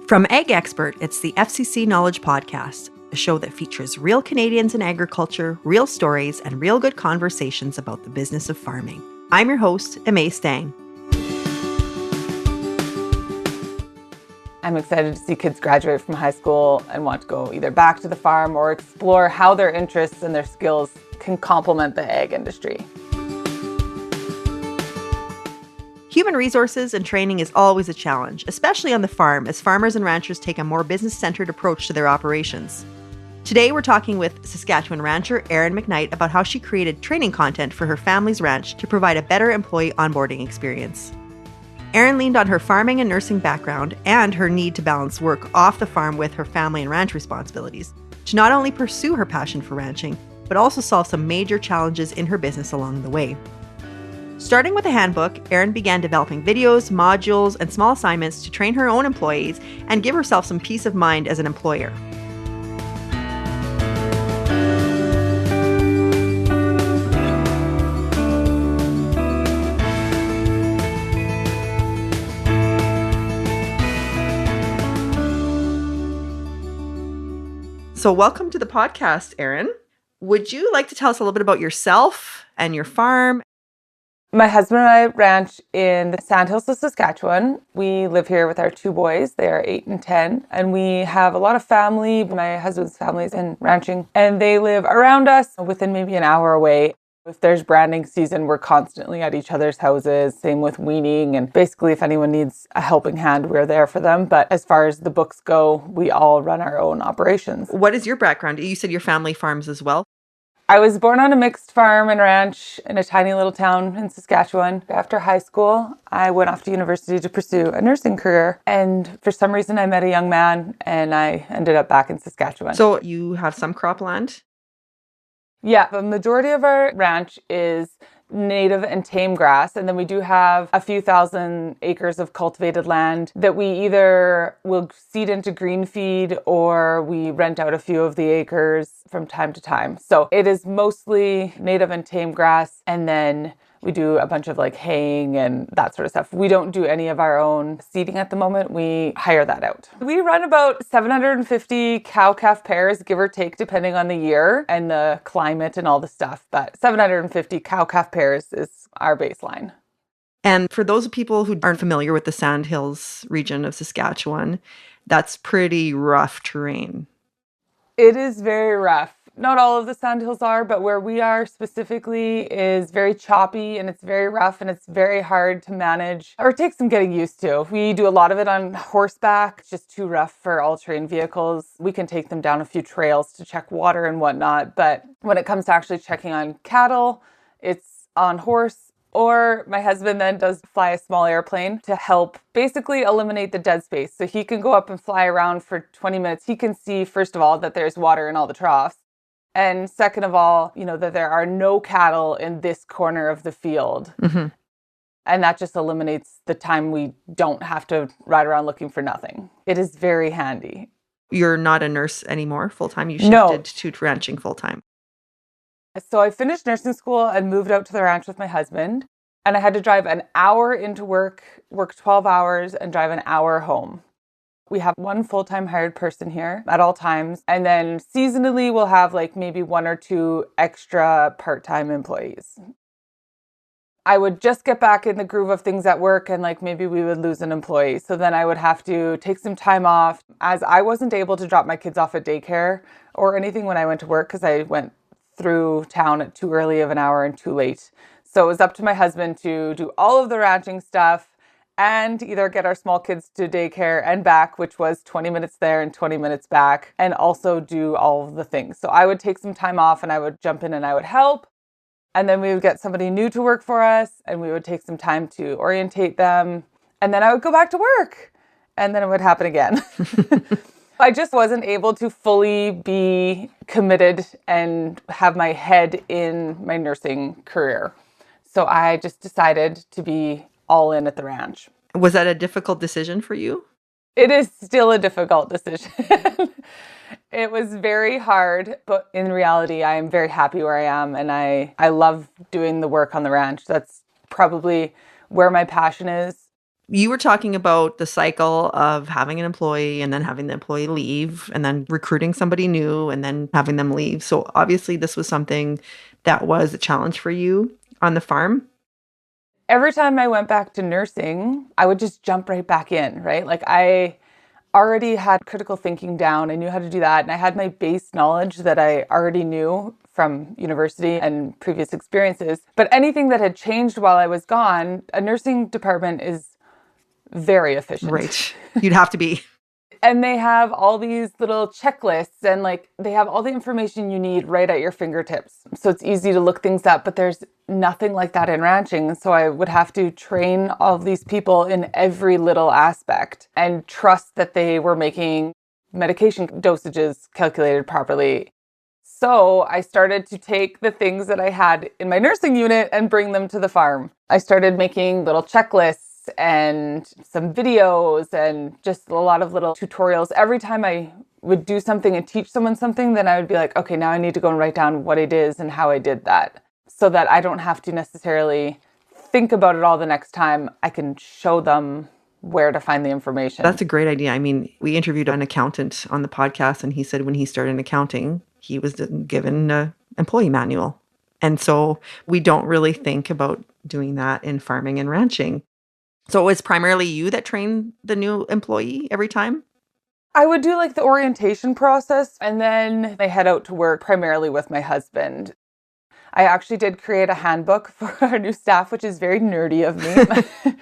From Egg Expert, it's the FCC Knowledge Podcast, a show that features real Canadians in agriculture, real stories, and real good conversations about the business of farming. I'm your host, Emma Stang. I'm excited to see kids graduate from high school and want to go either back to the farm or explore how their interests and their skills can complement the ag industry. Human resources and training is always a challenge, especially on the farm, as farmers and ranchers take a more business-centered approach to their operations. Today, we're talking with Saskatchewan rancher Erin McKnight about how she created training content for her family's ranch to provide a better employee onboarding experience. Erin leaned on her farming and nursing background and her need to balance work off the farm with her family and ranch responsibilities to not only pursue her passion for ranching, but also solve some major challenges in her business along the way. Starting with a handbook, Erin began developing videos, modules, and small assignments to train her own employees and give herself some peace of mind as an employer. So welcome to the podcast, Erin. Would you like to tell us a little bit about yourself and your farm? My husband and I ranch in the Sandhills of Saskatchewan. We live here with our two boys. They are 8 and 10. And we have a lot of family. My husband's family is in ranching. And they live around us within maybe an hour away. If there's branding season, we're constantly at each other's houses. Same with weaning. And basically, if anyone needs a helping hand, we're there for them. But as far as the books go, we all run our own operations. What is your background? You said your family farms as well. I was born on a mixed farm and ranch in a tiny little town in Saskatchewan. After high school, I went off to university to pursue a nursing career. And for some reason, I met a young man and I ended up back in Saskatchewan. So you have some cropland? Yeah, the majority of our ranch is native and tame grass. And then we do have a few thousand acres of cultivated land that we either will seed into green feed or we rent out a few of the acres from time to time. So it is mostly native and tame grass. And then we do a bunch of like haying and that sort of stuff. We don't do any of our own seeding at the moment. We hire that out. We run about 750 cow-calf pairs, give or take, depending on the year and the climate and all the stuff. But 750 cow-calf pairs is our baseline. And for those people who aren't familiar with the Sandhills region of Saskatchewan, that's pretty rough terrain. It is very rough. Not all of the Sandhills are, but where we are specifically is very choppy and it's very rough and it's very hard to manage or it takes some getting used to. We do a lot of it on horseback. It's just too rough for all-terrain vehicles. We can take them down a few trails to check water and whatnot, but when it comes to actually checking on cattle, it's on horse. Or my husband then does fly a small airplane to help basically eliminate the dead space. So he can go up and fly around for 20 minutes. He can see, first of all, that there's water in all the troughs. And second of all, that there are no cattle in this corner of the field. Mm-hmm. And that just eliminates the time we don't have to ride around looking for nothing. It is very handy. You're not a nurse anymore full-time? You shifted to ranching full-time? So I finished nursing school and moved out to the ranch with my husband. And I had to drive an hour into work 12 hours, and drive an hour home. We have one full-time hired person here at all times. And then seasonally, we'll have like maybe 1 or 2 extra part-time employees. I would just get back in the groove of things at work and like maybe we would lose an employee. So then I would have to take some time off, as I wasn't able to drop my kids off at daycare or anything when I went to work because I went through town at too early of an hour and too late. So it was up to my husband to do all of the ranching stuff and either get our small kids to daycare and back, which was 20 minutes there and 20 minutes back, and also do all of the things. So I would take some time off and I would jump in and I would help. And then we would get somebody new to work for us and we would take some time to orientate them. And then I would go back to work and then it would happen again. I just wasn't able to fully be committed and have my head in my nursing career. So I just decided to be all in at the ranch. Was that a difficult decision for you? It is still a difficult decision. It was very hard, but in reality, I am very happy where I am and I love doing the work on the ranch. That's probably where my passion is. You were talking about the cycle of having an employee and then having the employee leave and then recruiting somebody new and then having them leave. So obviously this was something that was a challenge for you on the farm. Every time I went back to nursing, I would just jump right back in, right? Like I already had critical thinking down. I knew how to do that. And I had my base knowledge that I already knew from university and previous experiences. But anything that had changed while I was gone, a nursing department is very efficient. Right. You'd have to be. And they have all these little checklists and like they have all the information you need right at your fingertips. So it's easy to look things up, but there's nothing like that in ranching. So I would have to train all of these people in every little aspect and trust that they were making medication dosages calculated properly. So I started to take the things that I had in my nursing unit and bring them to the farm. I started making little checklists and some videos and just a lot of little tutorials. Every time I would do something and teach someone something, then I would be like, okay, now I need to go and write down what it is and how I did that so that I don't have to necessarily think about it all the next time. I can show them where to find the information. That's a great idea. I mean, we interviewed an accountant on the podcast and he said when he started in accounting, he was given an employee manual. And so we don't really think about doing that in farming and ranching. So it was primarily you that trained the new employee every time? I would do like the orientation process and then I head out to work primarily with my husband. I actually did create a handbook for our new staff, which is very nerdy of me.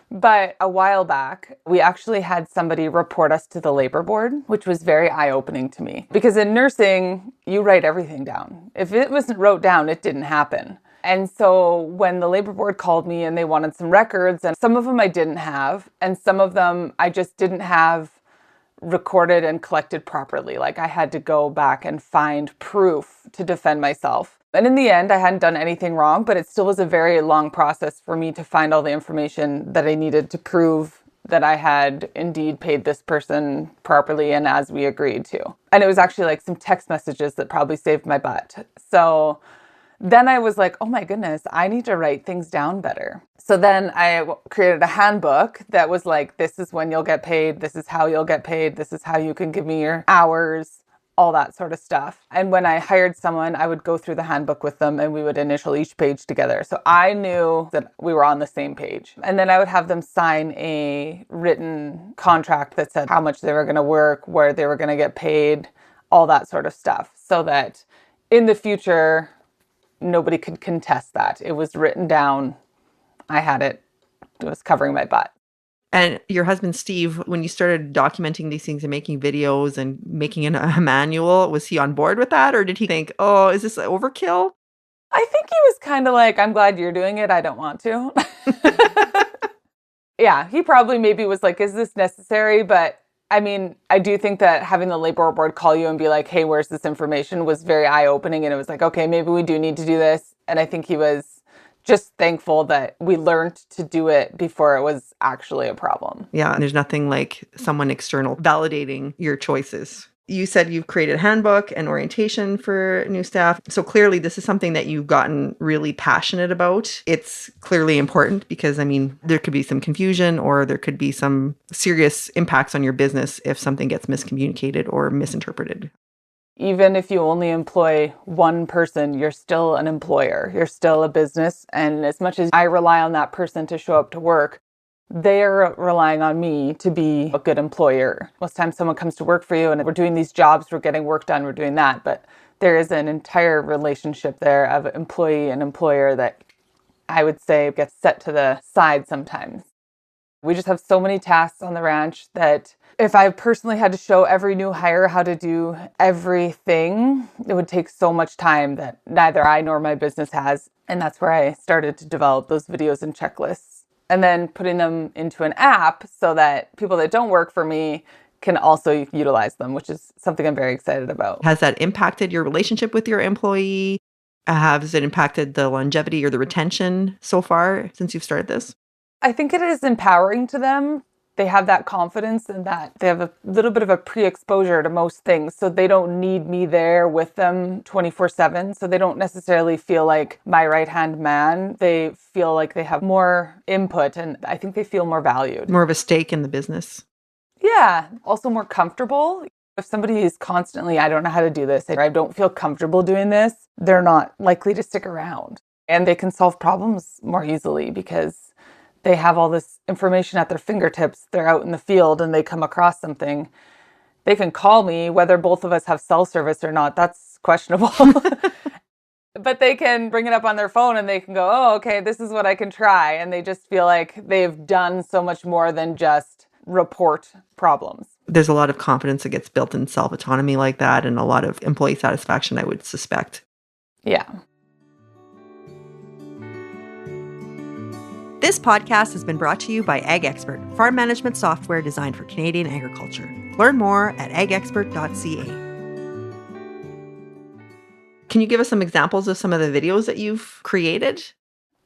But a while back, we actually had somebody report us to the labor board, which was very eye-opening to me. Because in nursing, you write everything down. If it wasn't wrote down, it didn't happen. And so when the labor board called me and they wanted some records, and some of them I didn't have, and some of them I just didn't have recorded and collected properly. Like I had to go back and find proof to defend myself. And in the end, I hadn't done anything wrong, but it still was a very long process for me to find all the information that I needed to prove that I had indeed paid this person properly and as we agreed to. And it was actually like some text messages that probably saved my butt. So then I was like, oh my goodness, I need to write things down better. So then I created a handbook that was like, this is when you'll get paid. This is how you'll get paid. This is how you can give me your hours, all that sort of stuff. And when I hired someone, I would go through the handbook with them and we would initial each page together. So I knew that we were on the same page. And then I would have them sign a written contract that said how much they were going to work, where they were going to get paid, all that sort of stuff. So that in the future, nobody could contest that. It was written down. I had it. It was covering my butt. And your husband, Steve, when you started documenting these things and making videos and making a manual, was he on board with that? Or did he think, oh, is this overkill? I think he was kind of like, I'm glad you're doing it. I don't want to. Yeah, he probably maybe was like, is this necessary? But I mean, I do think that having the labor board call you and be like, hey, where's this information was very eye-opening. And it was like, okay, maybe we do need to do this. And I think he was just thankful that we learned to do it before it was actually a problem. Yeah, and there's nothing like someone external validating your choices. You said you've created a handbook and orientation for new staff. So clearly this is something that you've gotten really passionate about. It's clearly important because, I mean, there could be some confusion or there could be some serious impacts on your business if something gets miscommunicated or misinterpreted. Even if you only employ one person, you're still an employer. You're still a business. And as much as I rely on that person to show up to work, they're relying on me to be a good employer. Most times someone comes to work for you and we're doing these jobs, we're getting work done, we're doing that. But there is an entire relationship there of employee and employer that I would say gets set to the side sometimes. We just have so many tasks on the ranch that if I personally had to show every new hire how to do everything, it would take so much time that neither I nor my business has. And that's where I started to develop those videos and checklists. And then putting them into an app so that people that don't work for me can also utilize them, which is something I'm very excited about. Has that impacted your relationship with your employee? Has it impacted the longevity or the retention so far since you've started this? I think it is empowering to them They have that confidence and that they have a little bit of a pre-exposure to most things. So they don't need me there with them 24/7. So they don't necessarily feel like my right-hand man. They feel like they have more input, and I think they feel more valued. More of a stake in the business. Yeah. Also more comfortable. If somebody is constantly, I don't know how to do this, or I don't feel comfortable doing this, they're not likely to stick around. And they can solve problems more easily because they have all this information at their fingertips. They're out in the field and they come across something. They can call me, whether both of us have cell service or not. That's questionable. But they can bring it up on their phone and they can go, oh, okay, this is what I can try. And they just feel like they've done so much more than just report problems. There's a lot of confidence that gets built in self-autonomy like that, and a lot of employee satisfaction, I would suspect. Yeah. This podcast has been brought to you by Ag Expert, farm management software designed for Canadian agriculture. Learn more at agexpert.ca. Can you give us some examples of some of the videos that you've created?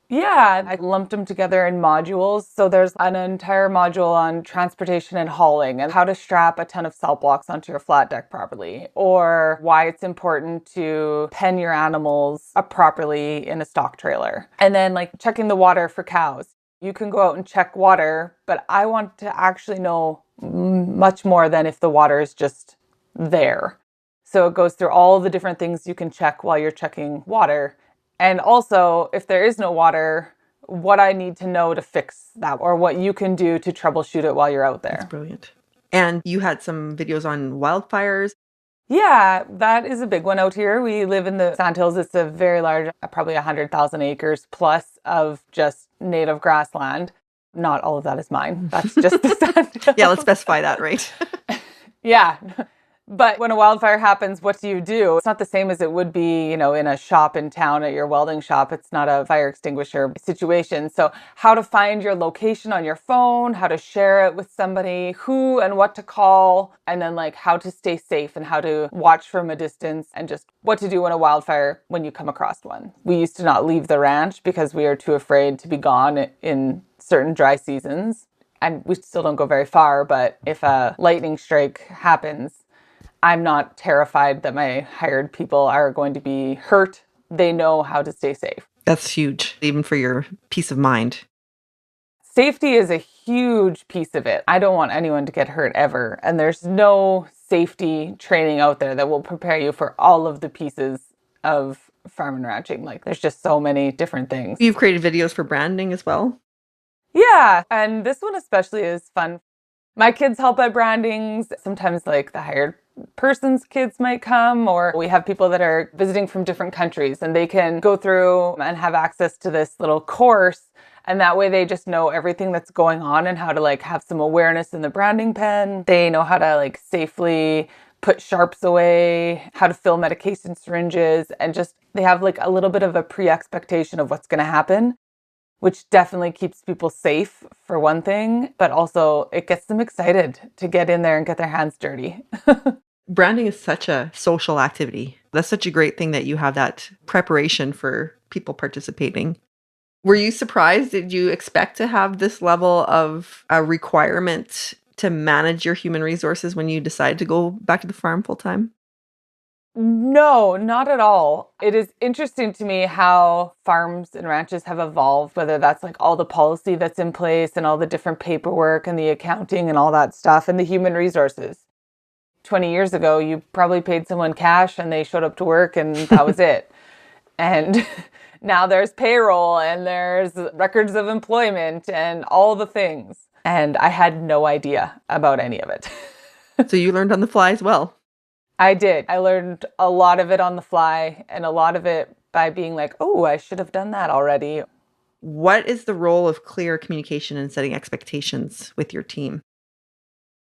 Yeah, I lumped them together in modules. So there's an entire module on transportation and hauling and how to strap a ton of cell blocks onto your flat deck properly, or why it's important to pen your animals up properly in a stock trailer. And then like checking the water for cows. You can go out and check water, but I want to actually know much more than if the water is just there. So it goes through all the different things you can check while you're checking water. And also, if there is no water, what I need to know to fix that, or what you can do to troubleshoot it while you're out there. That's brilliant. And you had some videos on wildfires. Yeah, that is a big one out here. We live in the Sandhills. It's a very large, probably 100,000 acres plus of just native grassland. Not all of that is mine. That's just the Sandhills. Yeah, let's specify that, right? Yeah. But when a wildfire happens, what do? It's not the same as it would be, in a shop in town at your welding shop. It's not a fire extinguisher situation. So how to find your location on your phone, how to share it with somebody, who and what to call, and then like how to stay safe and how to watch from a distance, and just what to do in a wildfire when you come across one. We used to not leave the ranch because we are too afraid to be gone in certain dry seasons. And we still don't go very far, but if a lightning strike happens, I'm not terrified that my hired people are going to be hurt. They know how to stay safe. That's huge, even for your peace of mind. Safety is a huge piece of it. I don't want anyone to get hurt ever. And there's no safety training out there that will prepare you for all of the pieces of farm and ranching. Like there's just so many different things. You've created videos for branding as well? Yeah. And this one especially is fun. My kids help at brandings. Sometimes like the hired person's kids might come, or we have people that are visiting from different countries and they can go through and have access to this little course. And that way they just know everything that's going on and how to like have some awareness in the branding pen. They know how to like safely put sharps away, how to fill medication syringes, and just they have like a little bit of a pre-expectation of what's going to happen, which definitely keeps people safe for one thing, but also it gets them excited to get in there and get their hands dirty. Branding is such a social activity. That's such a great thing that you have that preparation for people participating. Were you surprised? Did you expect to have this level of a requirement to manage your human resources when you decided to go back to the farm full time? No, not at all. It is interesting to me how farms and ranches have evolved, whether that's like all the policy that's in place and all the different paperwork and the accounting and all that stuff and the human resources. 20 years ago, you probably paid someone cash and they showed up to work and that was it. And now there's payroll and there's records of employment and all the things. And I had no idea about any of it. So you learned on the fly as well. I did. I learned a lot of it on the fly and a lot of it by being like, oh, I should have done that already. What is the role of clear communication and setting expectations with your team?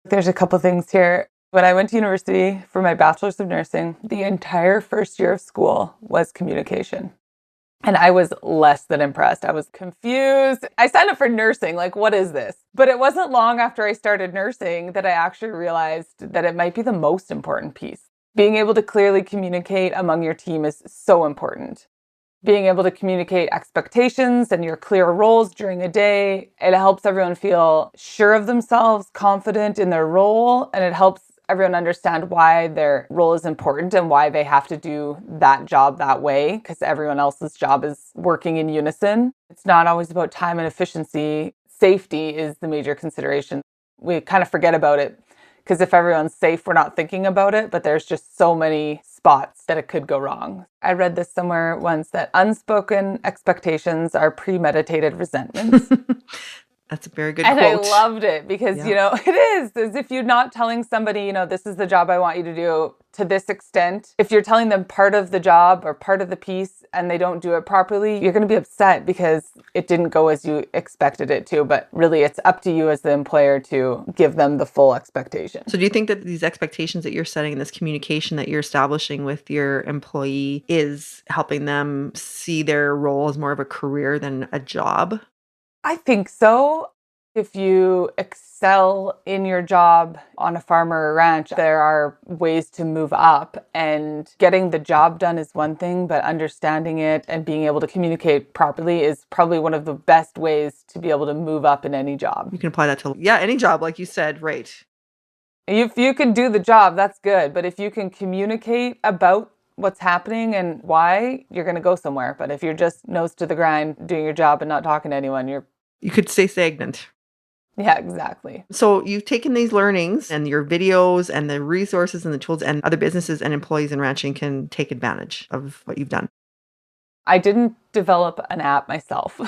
There's a couple things here. When I went to university for my bachelor's of nursing, the entire first year of school was communication. And I was less than impressed. I was confused. I signed up for nursing. Like, what is this? But it wasn't long after I started nursing that I actually realized that it might be the most important piece. Being able to clearly communicate among your team is so important. Being able to communicate expectations and your clear roles during a day, it helps everyone feel sure of themselves, confident in their role, and it helps everyone understand why their role is important and why they have to do that job that way, because everyone else's job is working in unison. It's not always about time and efficiency. Safety is the major consideration. We kind of forget about it because if everyone's safe, we're not thinking about it, but there's just so many spots that it could go wrong. I read this somewhere once that unspoken expectations are premeditated resentments. That's a very good quote. And I loved it because, it is as if you're not telling somebody, this is the job I want you to do to this extent. If you're telling them part of the job or part of the piece and they don't do it properly, you're going to be upset because it didn't go as you expected it to. But really, it's up to you as the employer to give them the full expectation. So do you think that these expectations that you're setting and this communication that you're establishing with your employee is helping them see their role as more of a career than a job? I think so. If you excel in your job on a farm or a ranch, there are ways to move up, and getting the job done is one thing, but understanding it and being able to communicate properly is probably one of the best ways to be able to move up in any job. You can apply that to, any job, like you said, right? If you can do the job, that's good. But if you can communicate about what's happening and why, you're going to go somewhere. But if you're just nose to the grind, doing your job and not talking to anyone, you could stay stagnant. Yeah, exactly. So you've taken these learnings and your videos and the resources and the tools, and other businesses and employees in ranching can take advantage of what you've done. I didn't develop an app myself.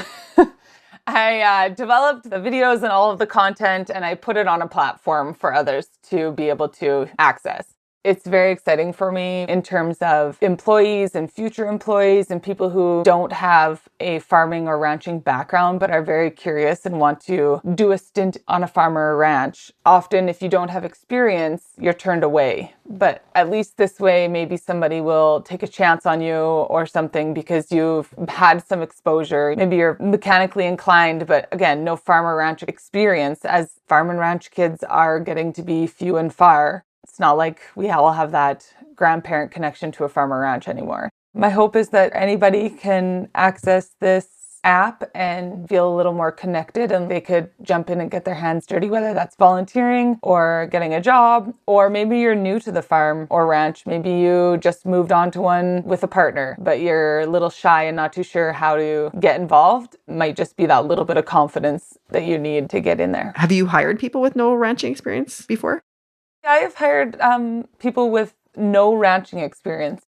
I developed the videos and all of the content, and I put it on a platform for others to be able to access. It's very exciting for me in terms of employees and future employees and people who don't have a farming or ranching background but are very curious and want to do a stint on a farm or a ranch. Often, if you don't have experience, you're turned away. But at least this way, maybe somebody will take a chance on you or something because you've had some exposure. Maybe you're mechanically inclined, but again, no farm or ranch experience, as farm and ranch kids are getting to be few and far. It's not like we all have that grandparent connection to a farm or ranch anymore. My hope is that anybody can access this app and feel a little more connected, and they could jump in and get their hands dirty, whether that's volunteering or getting a job, or maybe you're new to the farm or ranch. Maybe you just moved on to one with a partner, but you're a little shy and not too sure how to get involved. It might just be that little bit of confidence that you need to get in there. Have you hired people with no ranching experience before? I have hired people with no ranching experience.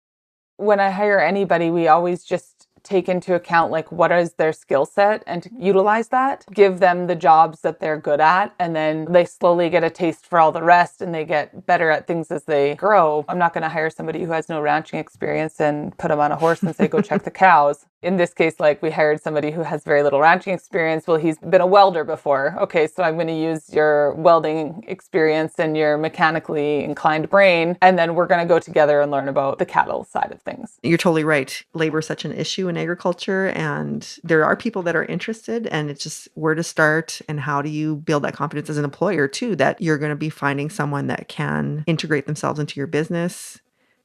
When I hire anybody, we always just take into account what is their skill set and to utilize that, give them the jobs that they're good at, and then they slowly get a taste for all the rest and they get better at things as they grow. I'm not going to hire somebody who has no ranching experience and put them on a horse and say, go check the cows. In this case, we hired somebody who has very little ranching experience. Well, he's been a welder before. Okay, so I'm going to use your welding experience and your mechanically inclined brain, and then we're going to go together and learn about the cattle side of things. You're totally right. Labor is such an issue in agriculture, and there are people that are interested, and it's just where to start and how do you build that confidence as an employer too, that you're going to be finding someone that can integrate themselves into your business,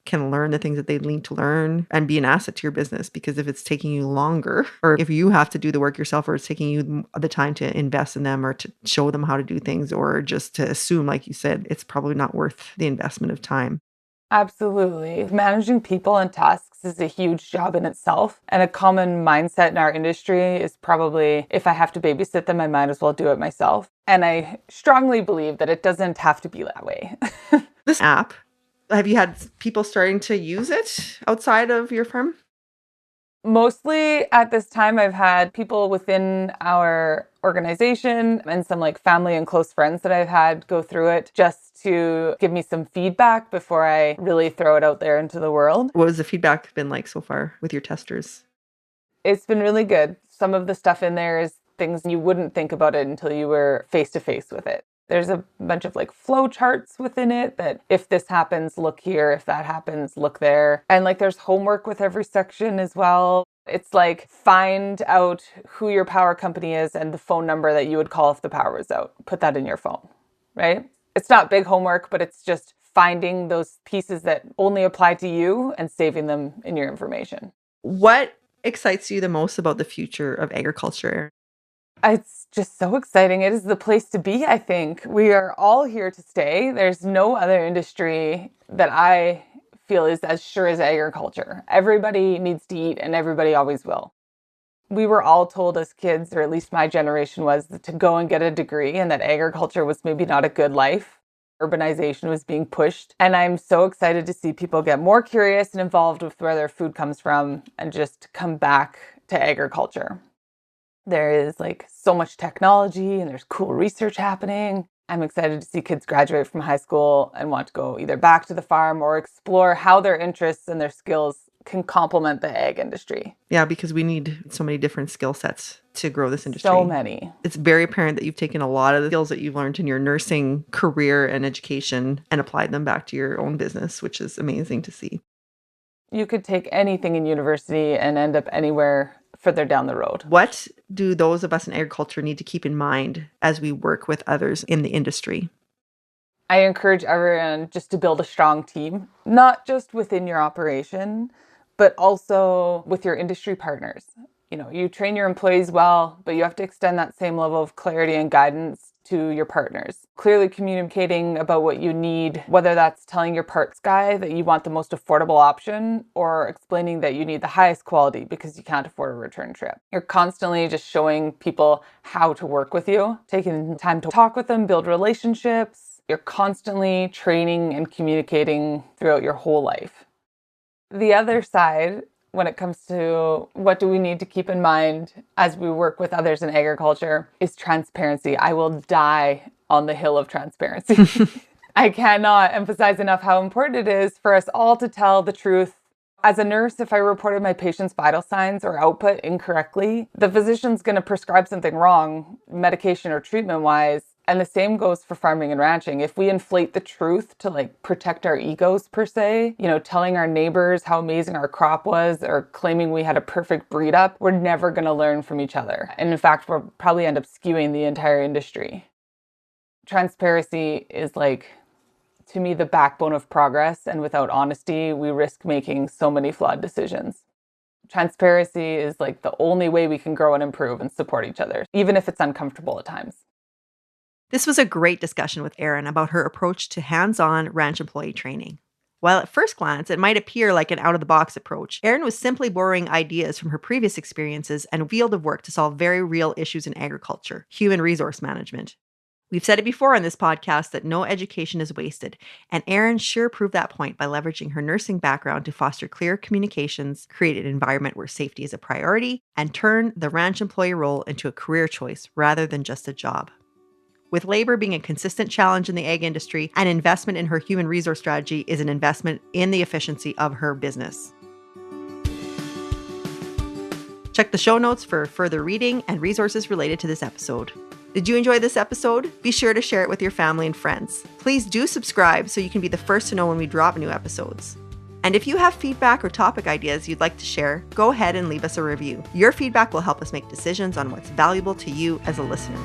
can learn the things that they need to learn, and be an asset to your business. Because if it's taking you longer, or if you have to do the work yourself, or it's taking you the time to invest in them or to show them how to do things, or just to assume, like you said, it's probably not worth the investment of time. Absolutely. Managing people and tasks is a huge job in itself. And a common mindset in our industry is probably, if I have to babysit them, I might as well do it myself. And I strongly believe that it doesn't have to be that way. This app, have you had people starting to use it outside of your firm? Mostly at this time, I've had people within our organization and some family and close friends that I've had go through it just to give me some feedback before I really throw it out there into the world. What has the feedback been like so far with your testers? It's been really good. Some of the stuff in there is things you wouldn't think about it until you were face to face with it. There's a bunch of flow charts within it that if this happens, look here. If that happens, look there. And there's homework with every section as well. It's find out who your power company is and the phone number that you would call if the power was out. Put that in your phone, right? It's not big homework, but it's just finding those pieces that only apply to you and saving them in your information. What excites you the most about the future of agriculture? It's just so exciting. It is the place to be, I think. We are all here to stay. There's no other industry that I feel is as sure as agriculture. Everybody needs to eat and everybody always will. We were all told as kids, or at least my generation was, to go and get a degree and that agriculture was maybe not a good life. Urbanization was being pushed. And I'm so excited to see people get more curious and involved with where their food comes from and just come back to agriculture. There is like so much technology and there's cool research happening. I'm excited to see kids graduate from high school and want to go either back to the farm or explore how their interests and their skills can complement the ag industry. Yeah, because we need so many different skill sets to grow this industry. So many. It's very apparent that you've taken a lot of the skills that you've learned in your nursing career and education and applied them back to your own business, which is amazing to see. You could take anything in university and end up anywhere further down the road. What do those of us in agriculture need to keep in mind as we work with others in the industry? I encourage everyone just to build a strong team, not just within your operation, but also with your industry partners. You know, you train your employees well, but you have to extend that same level of clarity and guidance to your partners. Clearly communicating about what you need, whether that's telling your parts guy that you want the most affordable option or explaining that you need the highest quality because you can't afford a return trip. You're constantly just showing people how to work with you, taking time to talk with them, build relationships. You're constantly training and communicating throughout your whole life. The other side, when it comes to what do we need to keep in mind as we work with others in agriculture, is transparency. I will die on the hill of transparency. I cannot emphasize enough how important it is for us all to tell the truth. As a nurse, if I reported my patient's vital signs or output incorrectly, the physician's going to prescribe something wrong, medication or treatment-wise. And the same goes for farming and ranching. If we inflate the truth to protect our egos per se, telling our neighbors how amazing our crop was or claiming we had a perfect breed up, we're never going to learn from each other. And in fact, we'll probably end up skewing the entire industry. Transparency is to me, the backbone of progress. And without honesty, we risk making so many flawed decisions. Transparency is the only way we can grow and improve and support each other, even if it's uncomfortable at times. This was a great discussion with Erin about her approach to hands-on ranch employee training. While at first glance, it might appear like an out-of-the-box approach, Erin was simply borrowing ideas from her previous experiences and field of work to solve very real issues in agriculture, human resource management. We've said it before on this podcast that no education is wasted, and Erin sure proved that point by leveraging her nursing background to foster clear communications, create an environment where safety is a priority, and turn the ranch employee role into a career choice rather than just a job. With labor being a consistent challenge in the ag industry, an investment in her human resource strategy is an investment in the efficiency of her business. Check the show notes for further reading and resources related to this episode. Did you enjoy this episode? Be sure to share it with your family and friends. Please do subscribe so you can be the first to know when we drop new episodes. And if you have feedback or topic ideas you'd like to share, go ahead and leave us a review. Your feedback will help us make decisions on what's valuable to you as a listener.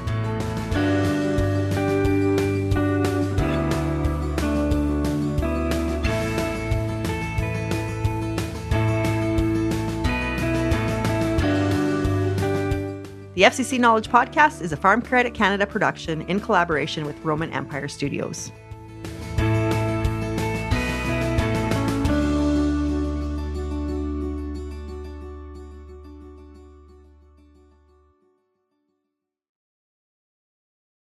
The FCC Knowledge Podcast is a Farm Credit Canada production in collaboration with Roman Empire Studios.